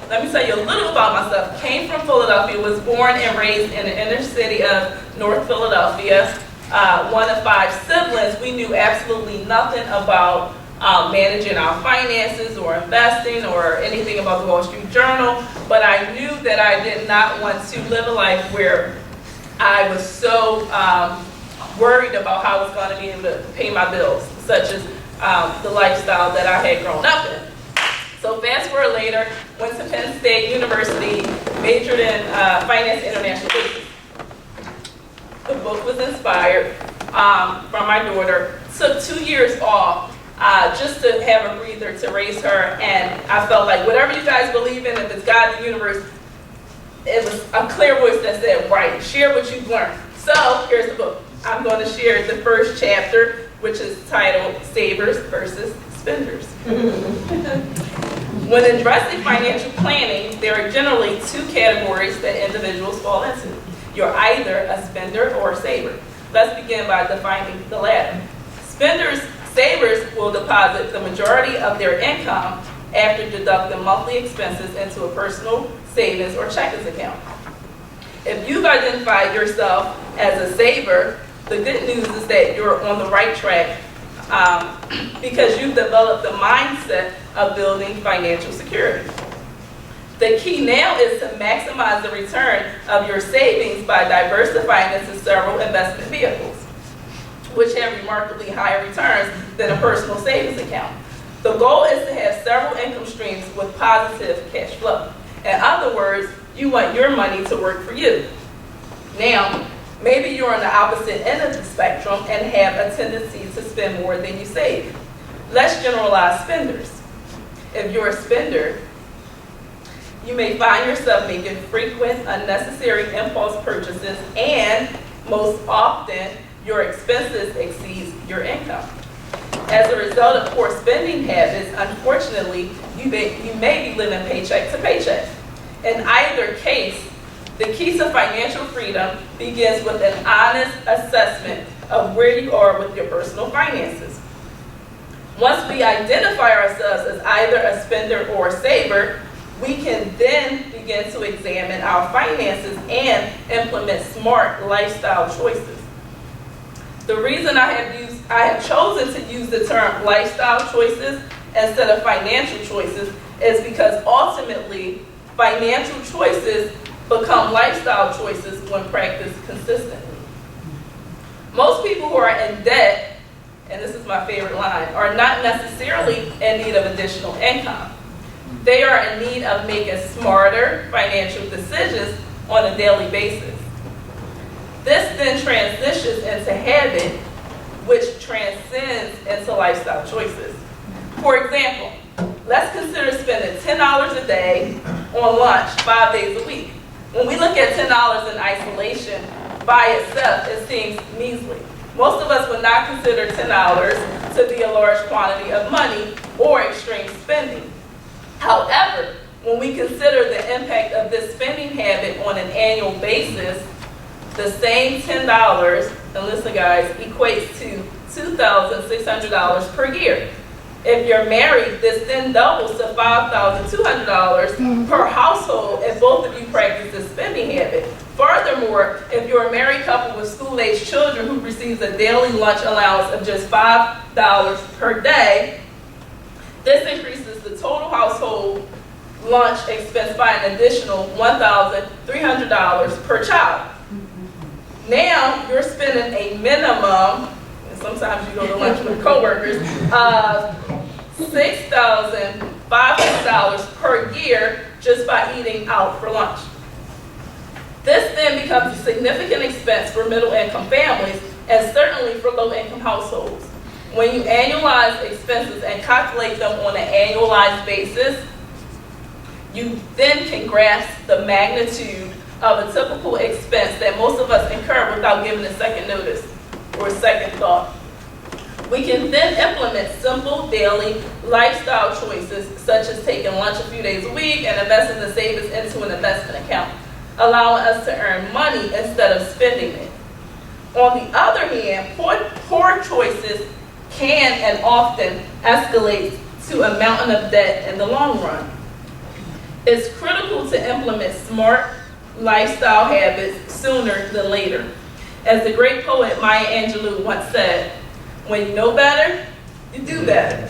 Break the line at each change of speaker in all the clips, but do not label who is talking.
let me tell you a little about myself. Came from Philadelphia, was born and raised in the inner city of North Philadelphia. One of 5 siblings. We knew absolutely nothing about managing our finances or investing or anything about the Wall Street Journal, but I knew that I did not want to live a life where I was so worried about how I was going to be able to pay my bills, such as the lifestyle that I had grown up in. So fast forward later, went to Penn State University, majored in finance and international business. The book was inspired from my daughter. Took 2 years off just to have a breather to raise her, and I felt like whatever you guys believe in, if it's God, the universe, it was a clear voice that said, right, share what you've learned. So here's the book. I'm going to share the first chapter, which is titled Savers versus Spenders. When addressing financial planning, there are generally 2 categories that individuals fall into. You're either a spender or a saver. Let's begin by defining the latter. Savers will deposit the majority of their income after deducting monthly expenses into a personal savings or checkings account. If you've identified yourself as a saver, the good news is that you're on the right track because you've developed the mindset of building financial security. The key now is to maximize the return of your savings by diversifying into several investment vehicles, which have remarkably higher returns than a personal savings account. The goal is to have several income streams with positive cash flow. In other words, you want your money to work for you. Now, maybe you're on the opposite end of the spectrum and have a tendency to spend more than you save. Let's generalize spenders. If you're a spender, you may find yourself making frequent, unnecessary impulse purchases, and most often, your expenses exceed your income. As a result of poor spending habits, unfortunately, you may be living paycheck to paycheck. In either case, the key to financial freedom begins with an honest assessment of where you are with your personal finances. Once we identify ourselves as either a spender or a saver, we can then begin to examine our finances and implement smart lifestyle choices. The reason I have chosen to use the term lifestyle choices instead of financial choices is because ultimately financial choices become lifestyle choices when practiced consistently. Most people who are in debt, and this is my favorite line, are not necessarily in need of additional income. They are in need of making smarter financial decisions on a daily basis. This then transitions into habit, which transcends into lifestyle choices. For example, let's consider spending $10 a day on lunch 5 days a week. When we look at $10 in isolation by itself, it seems measly. Most of us would not consider $10 to be a large quantity of money or extreme spending. However, when we consider the impact of this spending habit on an annual basis, the same $10, and listen guys, equates to $2,600 per year. If you're married, this then doubles to $5,200 per household if both of you practice this spending habit. Furthermore, if you're a married couple with school-aged children who receives a daily lunch allowance of just $5 per day, this increases the total household lunch expense by an additional $1,300 per child. Now you're spending a minimum, and sometimes you go to lunch with coworkers, of $6,500 per year just by eating out for lunch. This then becomes a significant expense for middle-income families and certainly for low-income households. When you annualize expenses and calculate them on an annualized basis, you then can grasp the magnitude of a typical expense that most of us incur without giving a second notice or a second thought. We can then implement simple daily lifestyle choices such as taking lunch a few days a week and investing the savings into an investment account, allowing us to earn money instead of spending it. On the other hand, poor choices can and often escalate to a mountain of debt in the long run. It's critical to implement smart lifestyle habits sooner than later. As the great poet Maya Angelou once said, when you know better, you do better.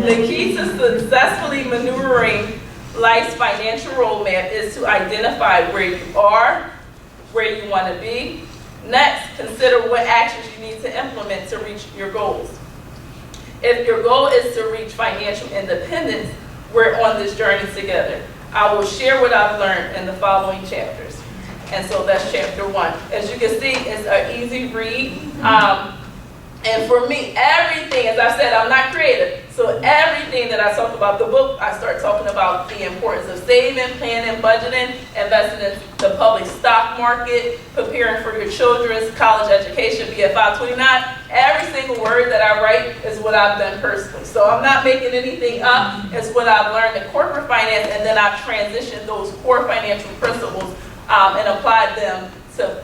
The key to successfully maneuvering life's financial roadmap is to identify where you are, where you want to be. Next, consider what actions you need to implement to reach your goals. If your goal is to reach financial independence, we're on this journey together. I will share what I've learned in the following chapters. And so that's chapter 1. As you can see, it's an easy read. And for me, everything, as I said, I'm not creative. So everything that I talk about, the book, I start talking about the importance of saving, planning, budgeting, investing in the public stock market, preparing for your children's college education, be at 529. Every single word that I write is what I've done personally. So I'm not making anything up. It's what I've learned in corporate finance, and then I've transitioned those core financial principles and applied them to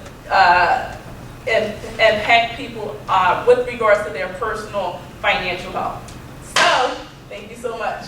impact people with regards to their personal financial health. So, thank you so much.